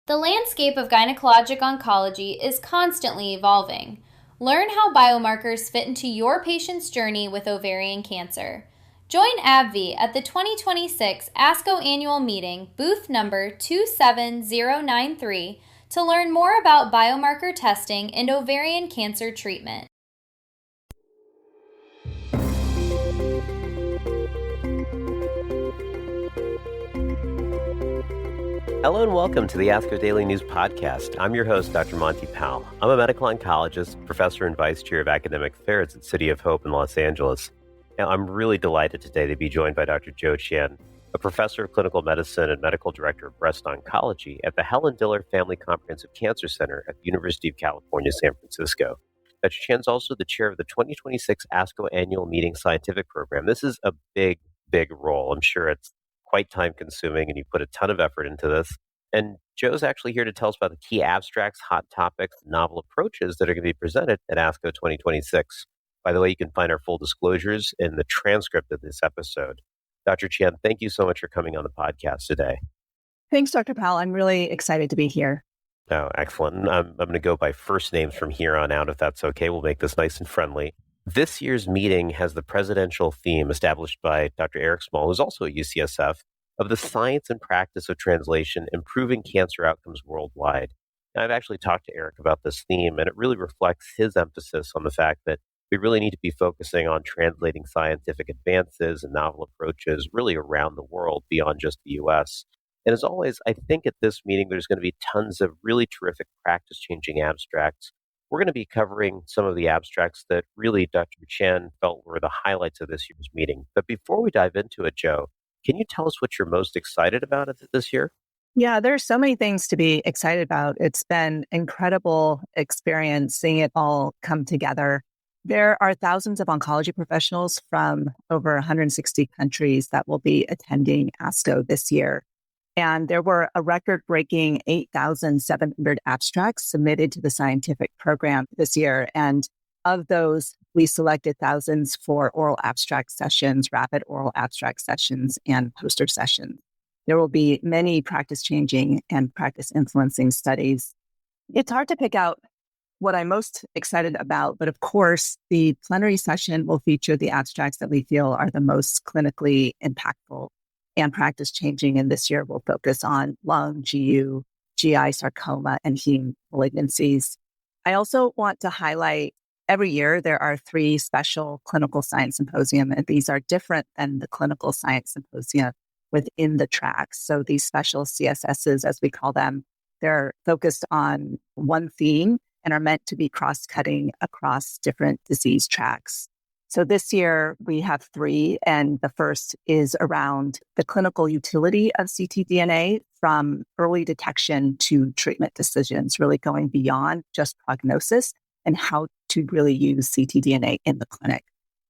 The landscape of gynecologic oncology is constantly evolving. Learn how biomarkers fit into your patient's journey with ovarian cancer. Join AbbVie at the 2026 ASCO Annual Meeting, booth number 27093, to learn more about biomarker testing and ovarian cancer treatment. Hello and welcome to the ASCO Daily News Podcast. I'm your host, Dr. Monty Pal. I'm a medical oncologist, professor and vice chair of academic affairs at City of Hope in Los Angeles. Now, I'm really delighted today to be joined by Dr. Chien, a professor of clinical medicine and medical director of breast oncology at the Helen Diller Family Comprehensive Cancer Center at the University of California, San Francisco. Dr. Chien's also the chair of the 2026 ASCO Annual Meeting Scientific Program. This is a big role. I'm sure it's quite time-consuming, and you put a ton of effort into this. And Joe's actually here to tell us about the key abstracts, hot topics, novel approaches that are going to be presented at ASCO 2026. By the way, you can find our full disclosures in the transcript of this episode. Dr. Chien, thank you so much for coming on the podcast today. Thanks, Dr. Powell. I'm really excited to be here. Oh, excellent. I'm going to go by first names from here on out, if that's okay. We'll make this nice and friendly. This year's meeting has the presidential theme established by Dr. Eric Small, who's also at UCSF, of the science and practice of translation, improving cancer outcomes worldwide. And I've actually talked to Eric about this theme, and it really reflects his emphasis on the fact that we really need to be focusing on translating scientific advances and novel approaches really around the world beyond just the US. And as always, I think at this meeting, there's going to be tons of really terrific practice-changing abstracts. We're going to be covering some of the abstracts that really Dr. Chien felt were the highlights of this year's meeting. But before we dive into it, Joe, can you tell us what you're most excited about this year? Yeah, there's so many things to be excited about. It's been incredible experience seeing it all come together. There are thousands of oncology professionals from over 160 countries that will be attending ASCO this year. And there were a record-breaking 8,700 abstracts submitted to the scientific program this year. And of those, we selected thousands for oral abstract sessions, rapid oral abstract sessions, and poster sessions. There will be many practice-changing and practice-influencing studies. It's hard to pick out what I'm most excited about, but of course, the plenary session will feature the abstracts that we feel are the most clinically impactful and practice-changing, and this year we'll focus on lung, GU, GI sarcoma, and heme malignancies. I also want to highlight every year there are 3 special clinical science symposium, and these are different than the clinical science symposia within the tracks. So these special CSSs, as we call them, they're focused on one theme and are meant to be cross-cutting across different disease tracks. So this year we have 3, and the first is around the clinical utility of ctDNA from early detection to treatment decisions, really going beyond just prognosis and how to really use ctDNA in the clinic.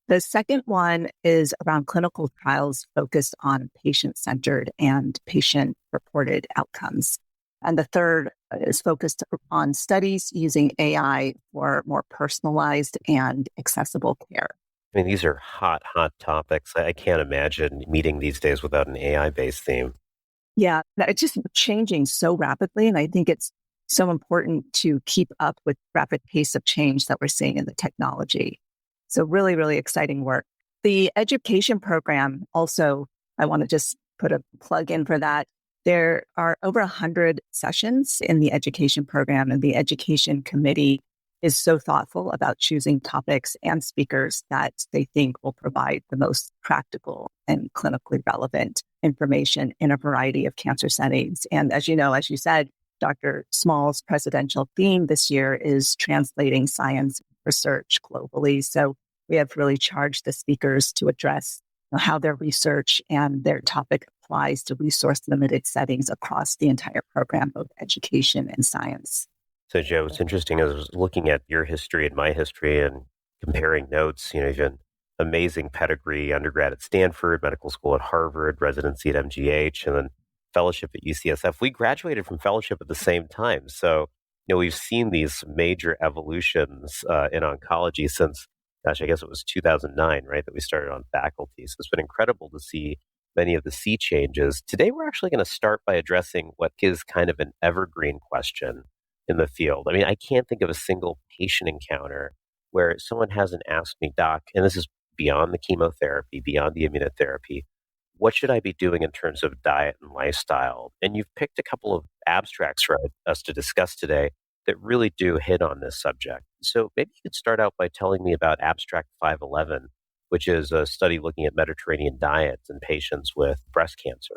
The second one is around clinical trials focused on patient-centered and patient-reported outcomes. And the third is focused on studies using AI for more personalized and accessible care. I mean, these are hot topics. I can't imagine meeting these days without an AI-based theme. Yeah, it's just changing so rapidly. And I think it's so important to keep up with rapid pace of change that we're seeing in the technology. So really, really exciting work. The education program also, I want to just put a plug in for that. There are over 100 sessions in the education program, and the education committee is so thoughtful about choosing topics and speakers that they think will provide the most practical and clinically relevant information in a variety of cancer settings. And as you know, as you said, Dr. Small's presidential theme this year is translating science research globally. So we have really charged the speakers to address how their research and their topic applies to resource-limited settings across the entire program, both education and science. So, Joe, it's interesting. As I was looking at your history and my history and comparing notes, you've had amazing pedigree, undergrad at Stanford, medical school at Harvard, residency at MGH, and then fellowship at UCSF. We graduated from fellowship at the same time. So, we've seen these major evolutions in oncology since, I guess it was 2009, right, that we started on faculty. So it's been incredible to see many of the sea changes. Today, we're actually going to start by addressing what is kind of an evergreen question in the field. I mean, I can't think of a single patient encounter where someone hasn't asked me, Doc, and this is beyond the chemotherapy, beyond the immunotherapy, what should I be doing in terms of diet and lifestyle? And you've picked a couple of abstracts for us to discuss today that really do hit on this subject. So maybe you could start out by telling me about Abstract 511, which is a study looking at Mediterranean diets in patients with breast cancer.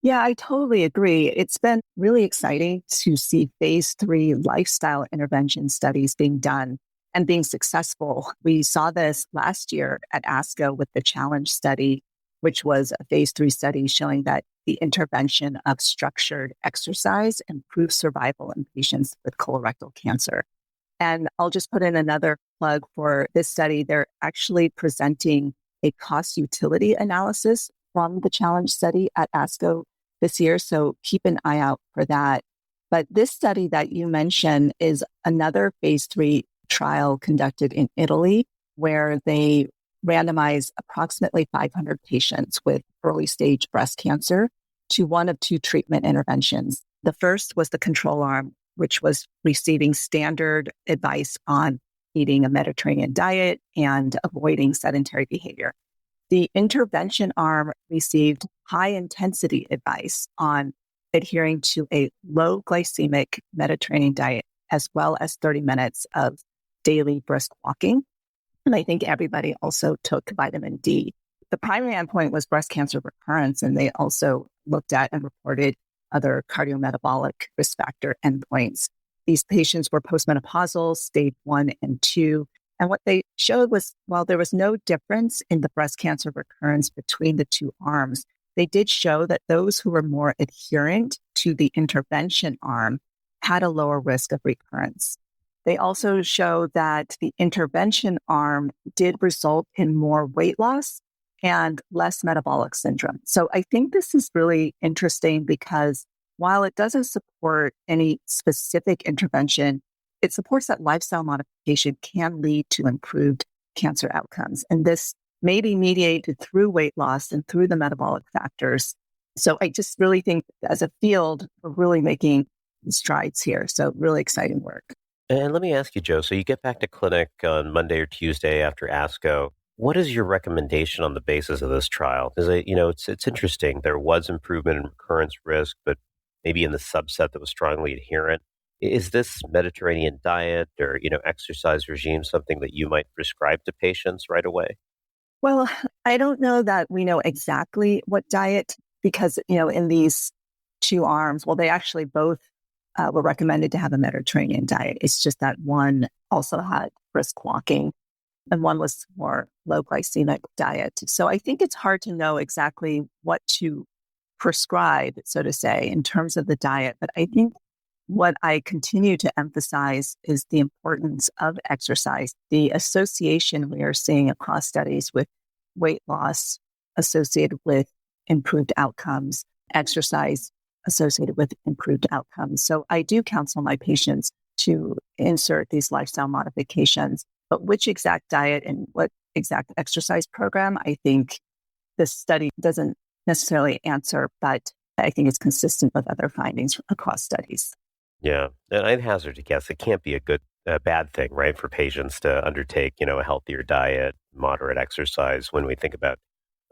Yeah, I totally agree. It's been really exciting to see phase 3 lifestyle intervention studies being done and being successful. We saw this last year at ASCO with the challenge study, which was a phase 3 study showing that the intervention of structured exercise improves survival in patients with colorectal cancer. And I'll just put in another plug for this study. They're actually presenting a cost utility analysis from the challenge study at ASCO this year. So keep an eye out for that. But this study that you mentioned is another phase 3 trial conducted in Italy, where they randomized approximately 500 patients with early stage breast cancer to one of two treatment interventions. The first was the control arm, which was receiving standard advice on eating a Mediterranean diet and avoiding sedentary behavior. The intervention arm received high intensity advice on adhering to a low glycemic Mediterranean diet, as well as 30 minutes of daily brisk walking. And I think everybody also took vitamin D. The primary endpoint was breast cancer recurrence, and they also looked at and reported other cardiometabolic risk factor endpoints. These patients were postmenopausal, stage 1 and 2. And what they showed was, while there was no difference in the breast cancer recurrence between the two arms, they did show that those who were more adherent to the intervention arm had a lower risk of recurrence. They also showed that the intervention arm did result in more weight loss and less metabolic syndrome. So I think this is really interesting because while it doesn't support any specific intervention, it supports that lifestyle modification can lead to improved cancer outcomes. And this may be mediated through weight loss and through the metabolic factors. So I just really think as a field, we're really making strides here. So really exciting work. And let me ask you, Joe, so you get back to clinic on Monday or Tuesday after ASCO. What is your recommendation on the basis of this trial? Because, it's interesting. There was improvement in recurrence risk, but maybe in the subset that was strongly adherent. Is this Mediterranean diet or, exercise regime something that you might prescribe to patients right away? Well, I don't know that we know exactly what diet, because, in these two arms, well, they actually both were recommended to have a Mediterranean diet. It's just that one also had brisk walking and one was more low glycemic diet. So I think it's hard to know exactly what to prescribe, so to say, in terms of the diet. But I think what I continue to emphasize is the importance of exercise, the association we are seeing across studies with weight loss associated with improved outcomes, exercise associated with improved outcomes. So I do counsel my patients to insert these lifestyle modifications, but which exact diet and what exact exercise program, I think this study doesn't necessarily answer, but I think it's consistent with other findings across studies. Yeah, and I'd hazard to guess it can't be a bad thing, right, for patients to undertake, a healthier diet, moderate exercise when we think about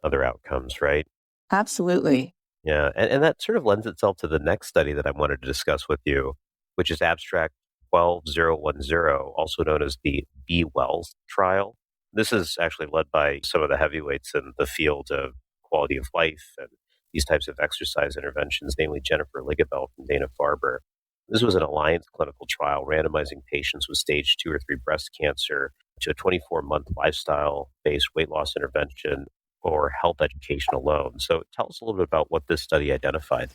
other outcomes, right? Absolutely. Yeah, and that sort of lends itself to the next study that I wanted to discuss with you, which is Abstract 12010, also known as the Be Wells trial. This is actually led by some of the heavyweights in the field of quality of life and these types of exercise interventions, namely Jennifer Ligabelt and Dana-Farber. This was an alliance clinical trial randomizing patients with stage 2 or 3 breast cancer to a 24-month lifestyle-based weight loss intervention or health education alone. So tell us a little bit about what this study identified.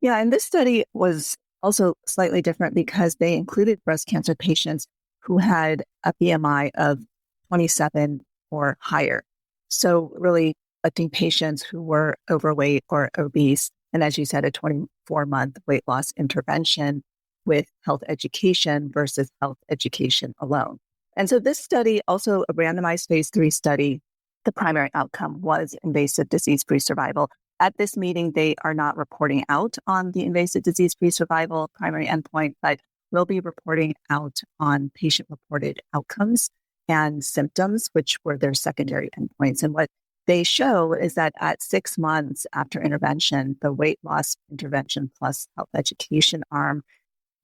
Yeah, and this study was also slightly different because they included breast cancer patients who had a BMI of 27 or higher. So really selecting patients who were overweight or obese. And as you said, a 24-month weight loss intervention with health education versus health education alone. And so this study, also a randomized phase 3 study, the primary outcome was invasive disease-free survival At this meeting, they are not reporting out on the invasive disease-free survival primary endpoint, but will be reporting out on patient-reported outcomes and symptoms, which were their secondary endpoints. And what they show is that at 6 months after intervention, the weight loss intervention plus health education arm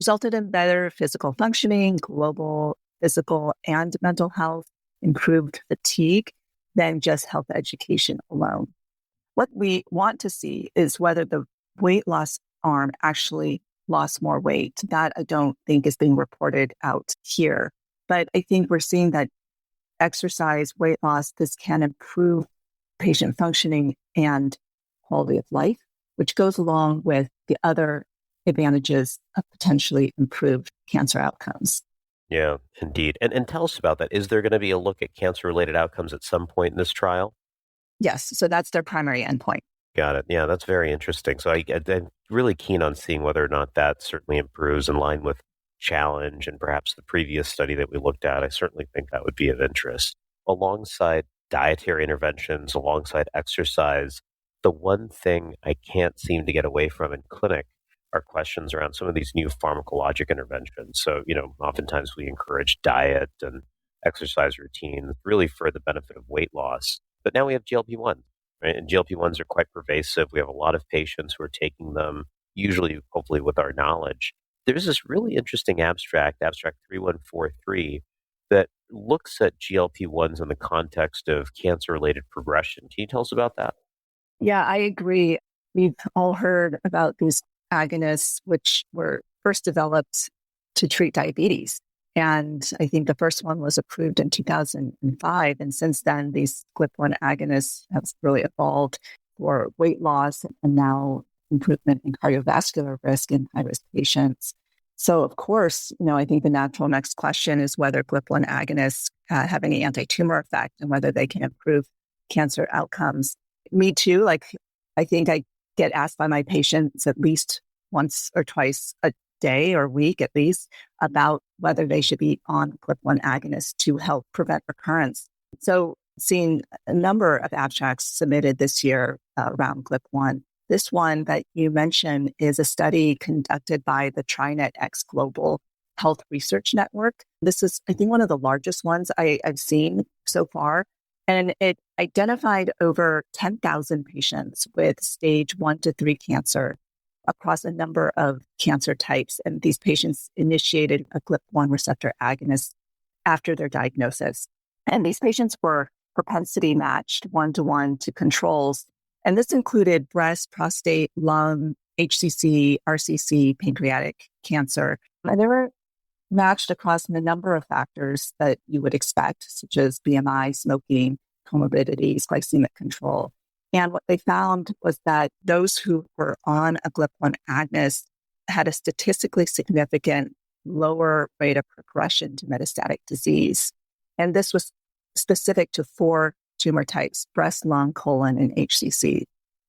resulted in better physical functioning, global physical and mental health, improved fatigue than just health education alone. What we want to see is whether the weight loss arm actually lost more weight. That I don't think is being reported out here. But I think we're seeing that exercise, weight loss, this can improve patient functioning and quality of life, which goes along with the other advantages of potentially improved cancer outcomes. Yeah, indeed. And tell us about that. Is there going to be a look at cancer-related outcomes at some point in this trial? Yes. So that's their primary endpoint. Got it. Yeah, that's very interesting. So I'm really keen on seeing whether or not that certainly improves in line with Challenge and perhaps the previous study that we looked at. I certainly think that would be of interest. Alongside dietary interventions, alongside exercise, the one thing I can't seem to get away from in clinic are questions around some of these new pharmacologic interventions. So, oftentimes we encourage diet and exercise routines really for the benefit of weight loss. But now we have GLP-1s, right? And GLP-1s are quite pervasive. We have a lot of patients who are taking them, usually, hopefully, with our knowledge. There's this really interesting abstract 3143, that looks at GLP-1s in the context of cancer-related progression. Can you tell us about that? Yeah, I agree. We've all heard about these agonists, which were first developed to treat diabetes. And I think the first one was approved in 2005. And since then, these GLP-1 agonists have really evolved for weight loss and now improvement in cardiovascular risk in high-risk patients. So, of course, I think the natural next question is whether GLP-1 agonists have any anti-tumor effect and whether they can improve cancer outcomes. Me too. I think I get asked by my patients at least once or twice a day or week at least about whether they should be on GLP-1 agonists to help prevent recurrence. So, seeing a number of abstracts submitted this year around GLP-1. This one that you mentioned is a study conducted by the TriNetX Global Health Research Network. This is, I think, one of the largest ones I've seen so far. And it identified over 10,000 patients with stage 1 to 3 cancer across a number of cancer types. And these patients initiated a GLP-1 receptor agonist after their diagnosis. And these patients were propensity matched 1-to-1 to controls. And this included breast, prostate, lung, HCC, RCC, pancreatic cancer. And they were matched across a number of factors that you would expect, such as BMI, smoking, comorbidities, glycemic control. And what they found was that those who were on a GLP-1 agonist had a statistically significant lower rate of progression to metastatic disease. And this was specific to 4 tumor types: breast, lung, colon, and HCC.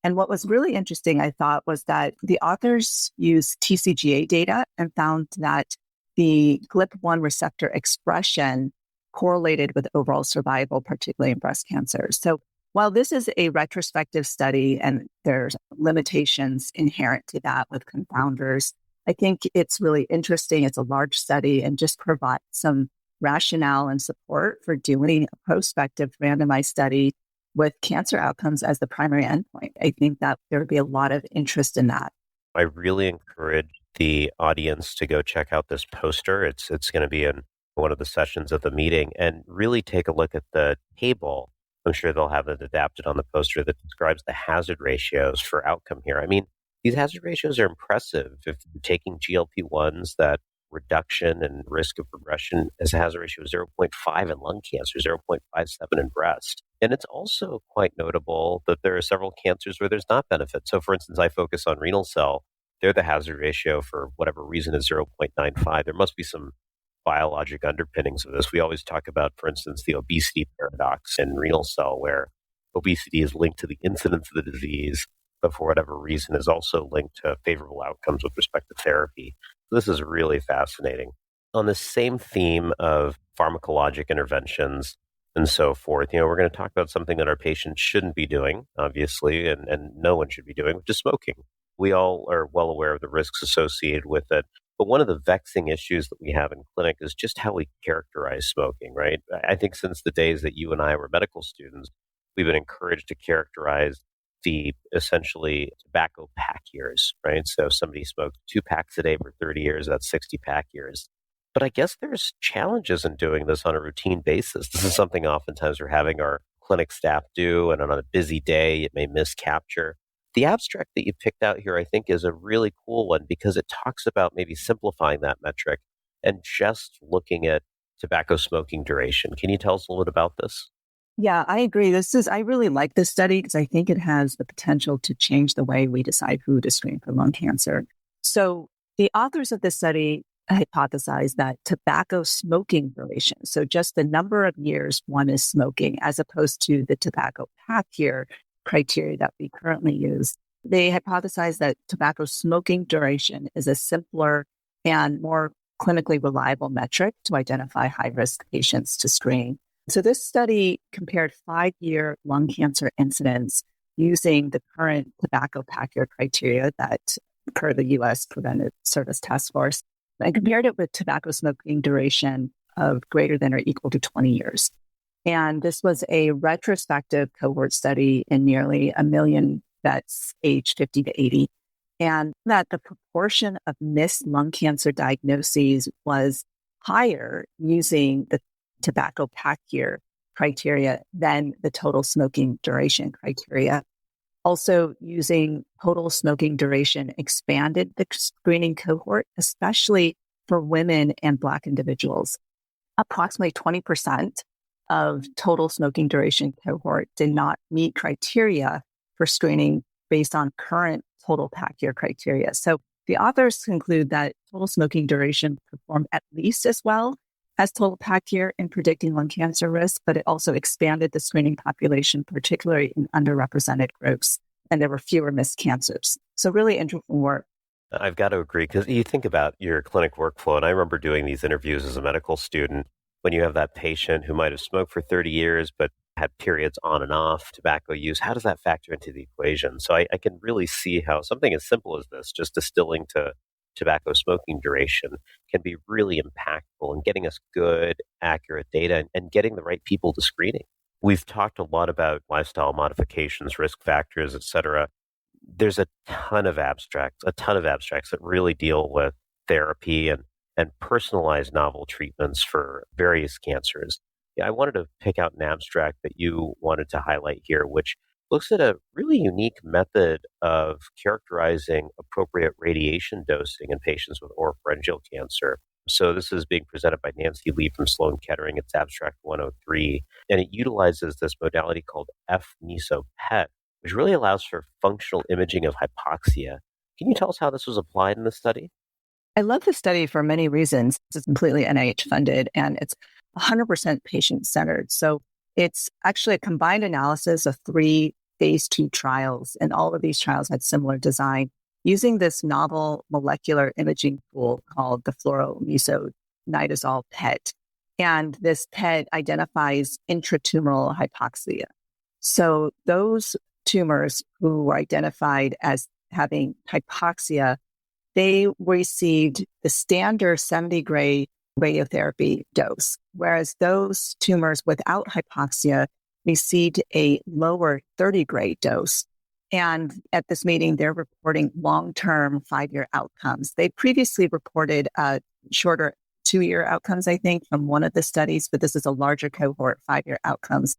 And what was really interesting, I thought, was that the authors used TCGA data and found that the GLP-1 receptor expression correlated with overall survival, particularly in breast cancer. So while this is a retrospective study and there's limitations inherent to that with confounders, I think it's really interesting. It's a large study and just provides some rationale and support for doing a prospective randomized study with cancer outcomes as the primary endpoint. I think that there would be a lot of interest in that. I really encourage the audience to go check out this poster. It's going to be in one of the sessions of the meeting, and really take a look at the table. I'm sure they'll have it adapted on the poster that describes the hazard ratios for outcome here. I mean, these hazard ratios are impressive. If you're taking GLP-1s, that reduction and risk of progression as a hazard ratio of 0.5 in lung cancer, 0.57 in breast. And it's also quite notable that there are several cancers where there's not benefit. So for instance, I focus on renal cell. There, the hazard ratio for whatever reason is 0.95. There must be some biologic underpinnings of this. We always talk about, for instance, the obesity paradox in renal cell, where obesity is linked to the incidence of the disease, but for whatever reason is also linked to favorable outcomes with respect to therapy. This is really fascinating. On the same theme of pharmacologic interventions, and so forth. We're going to talk about something that our patients shouldn't be doing, obviously, and no one should be doing, which is smoking. We all are well aware of the risks associated with it. But one of the vexing issues that we have in clinic is just how we characterize smoking, right? I think since the days that you and I were medical students, we've been encouraged to characterize the essentially tobacco pack years, right? So if somebody smoked 2 packs a day for 30 years, that's 60 pack years. But I guess there's challenges in doing this on a routine basis. This is something oftentimes we're having our clinic staff do, and on a busy day, it may miscapture. The abstract that you picked out here, I think, is a really cool one because it talks about maybe simplifying that metric and just looking at tobacco smoking duration. Can you tell us a little bit about this? Yeah, I agree. I really like this study because I think it has the potential to change the way we decide who to screen for lung cancer. So the authors of this study hypothesized that tobacco smoking duration, so just the number of years one is smoking as opposed to the tobacco pack year criteria that we currently use, they hypothesized that tobacco smoking duration is a simpler and more clinically reliable metric to identify high-risk patients to screen. So this study compared 5-year lung cancer incidence using the current tobacco pack year criteria that per the U.S. Preventive Service Task Force, and compared it with tobacco smoking duration of greater than or equal to 20 years. And this was a retrospective cohort study in nearly 1 million vets aged 50 to 80. And that the proportion of missed lung cancer diagnoses was higher using the tobacco pack year criteria than the total smoking duration criteria. Also, using total smoking duration expanded the screening cohort, especially for women and Black individuals. Approximately 20% of total smoking duration cohort did not meet criteria for screening based on current total pack year criteria. So the authors conclude that total smoking duration performed at least as well as total pack year in predicting lung cancer risk, but it also expanded the screening population, particularly in underrepresented groups, and there were fewer missed cancers. So really interesting work. I've got to agree, because you think about your clinic workflow, and I remember doing these interviews as a medical student when you have that patient who might have smoked for 30 years, but had periods on and off tobacco use. How does that factor into the equation? So I can really see how something as simple as this, just distilling to tobacco smoking duration, can be really impactful in getting us good, accurate data and getting the right people to screening. We've talked a lot about lifestyle modifications, risk factors, et cetera. There's a ton of abstracts that really deal with therapy and personalized novel treatments for various cancers. Yeah, I wanted to pick out an abstract that you wanted to highlight here, which looks at a really unique method of characterizing appropriate radiation dosing in patients with oropharyngeal cancer. So this is being presented by Nancy Lee from Sloan Kettering. It's abstract 103, and it utilizes this modality called F-meso-PET, which really allows for functional imaging of hypoxia. Can you tell us how this was applied in the study? I love this study for many reasons. It's completely NIH funded and it's 100% patient-centered. So it's actually a combined analysis of 3 phase 2 trials, and all of these trials had similar design using this novel molecular imaging tool called the fluoromesonidazole PET. And this PET identifies intratumoral hypoxia. So those tumors who were identified as having hypoxia, they received the standard 70-gray radiotherapy dose, whereas those tumors without hypoxia received a lower 30-gray dose. And at this meeting, they're reporting long-term 5-year outcomes. They previously reported shorter 2-year outcomes, I think, from one of the studies, but this is a larger cohort, 5-year outcomes.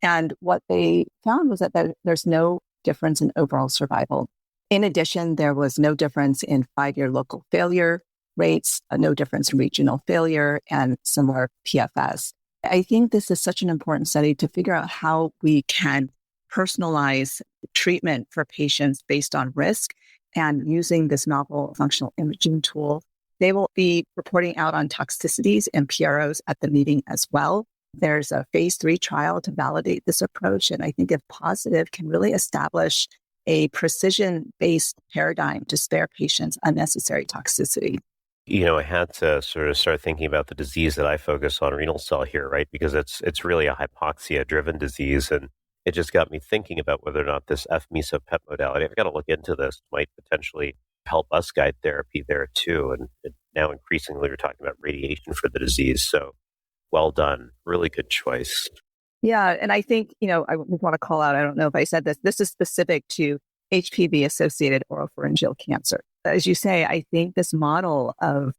And what they found was that there's no difference in overall survival. In addition, there was no difference in 5-year local failure rates, no difference in regional failure, and similar PFS. I think this is such an important study to figure out how we can personalize treatment for patients based on risk, and using this novel functional imaging tool. They will be reporting out on toxicities and PROs at the meeting as well. There's a phase 3 trial to validate this approach, and I think if positive, can really establish a precision-based paradigm to spare patients unnecessary toxicity. I had to sort of start thinking about the disease that I focus on, renal cell here, right? Because it's really a hypoxia-driven disease, and it just got me thinking about whether or not this F-meso-PET modality, I've got to look into this, might potentially help us guide therapy there too. And now increasingly we're talking about radiation for the disease. So well done. Really good choice. Yeah. And I think, I want to call out, I don't know if I said this is specific to HPV-associated oropharyngeal cancer. As you say, I think this model of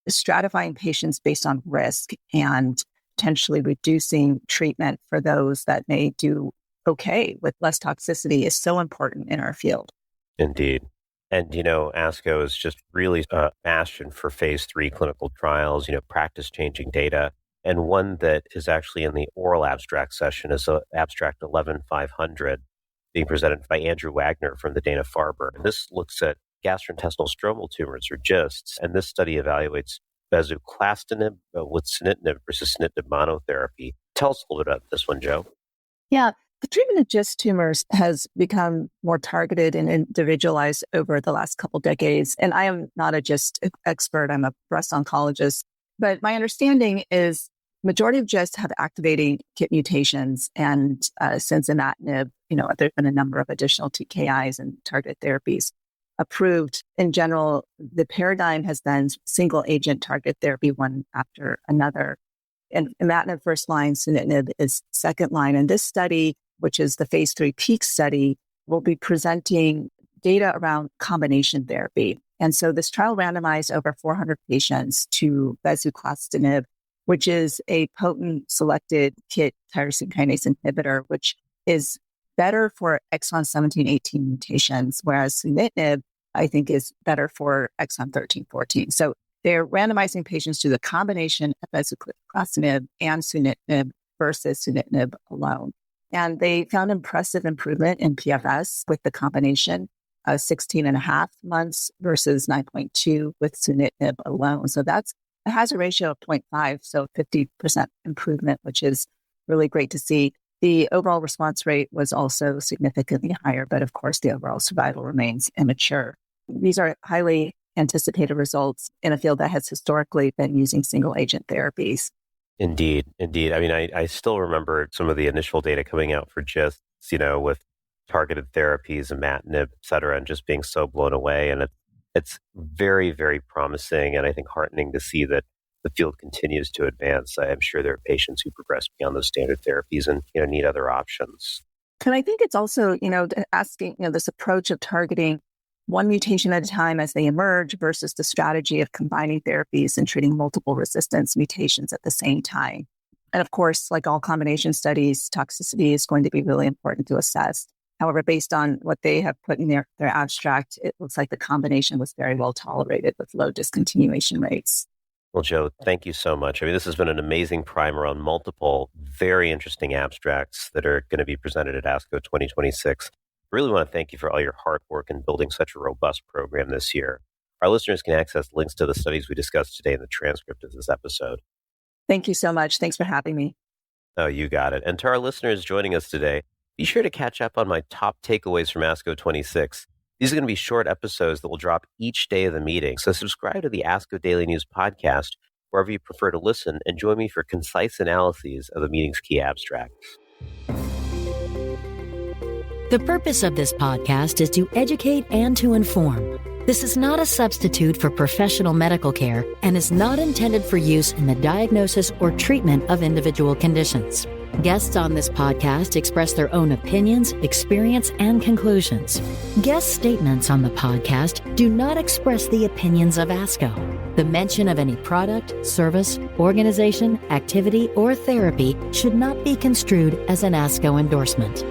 stratifying patients based on risk and potentially reducing treatment for those that may do okay with less toxicity is so important in our field. Indeed. And, ASCO is just really a bastion for phase 3 clinical trials, practice-changing data. And one that is actually in the oral abstract session is abstract 11500 being presented by Andrew Wagner from the Dana-Farber. And this looks at gastrointestinal stromal tumors, or GISTs. And this study evaluates bezuclastinib with sunitinib versus sunitinib monotherapy. Tell us a little bit about this one, Joe. Yeah. The treatment of GIST tumors has become more targeted and individualized over the last couple decades. And I am not a GIST expert. I'm a breast oncologist. But my understanding is majority of GIST have activating KIT mutations. And since imatinib, there's been a number of additional TKIs and targeted therapies approved. In general, the paradigm has been single agent targeted therapy, one after another. And imatinib first line, sunitinib is second line. And this study, which is the phase 3 PEAK study, will be presenting data around combination therapy. And so this trial randomized over 400 patients to bezuclastinib, which is a potent selected KIT tyrosine kinase inhibitor, which is better for exon 17, 18 mutations, whereas sunitinib, I think, is better for exon 13, 14. So they're randomizing patients to the combination of bezuclastinib and sunitinib versus sunitinib alone. And they found impressive improvement in PFS with the combination of 16 and a half months versus 9.2 with sunitinib alone. So that's a hazard ratio of 0.5, so 50% improvement, which is really great to see. The overall response rate was also significantly higher, but of course, the overall survival remains immature. These are highly anticipated results in a field that has historically been using single agent therapies. Indeed. I mean, I still remember some of the initial data coming out for GIST, with targeted therapies, imatinib, et cetera, and just being so blown away. And it's very, very promising. And I think heartening to see that the field continues to advance. I'm sure there are patients who progress beyond those standard therapies and, need other options. And I think it's also, asking, this approach of targeting one mutation at a time as they emerge versus the strategy of combining therapies and treating multiple resistance mutations at the same time. And of course, like all combination studies, toxicity is going to be really important to assess. However, based on what they have put in their abstract, it looks like the combination was very well tolerated with low discontinuation rates. Well, Joe, thank you so much. I mean, this has been an amazing primer on multiple very interesting abstracts that are going to be presented at ASCO 2026. I really want to thank you for all your hard work in building such a robust program this year. Our listeners can access links to the studies we discussed today in the transcript of this episode. Thank you so much. Thanks for having me. Oh, you got it. And to our listeners joining us today, be sure to catch up on my top takeaways from ASCO 26. These are going to be short episodes that will drop each day of the meeting. So subscribe to the ASCO Daily News podcast wherever you prefer to listen and join me for concise analyses of the meeting's key abstracts. The purpose of this podcast is to educate and to inform. This is not a substitute for professional medical care and is not intended for use in the diagnosis or treatment of individual conditions. Guests on this podcast express their own opinions, experience, and conclusions. Guest statements on the podcast do not express the opinions of ASCO. The mention of any product, service, organization, activity, or therapy should not be construed as an ASCO endorsement.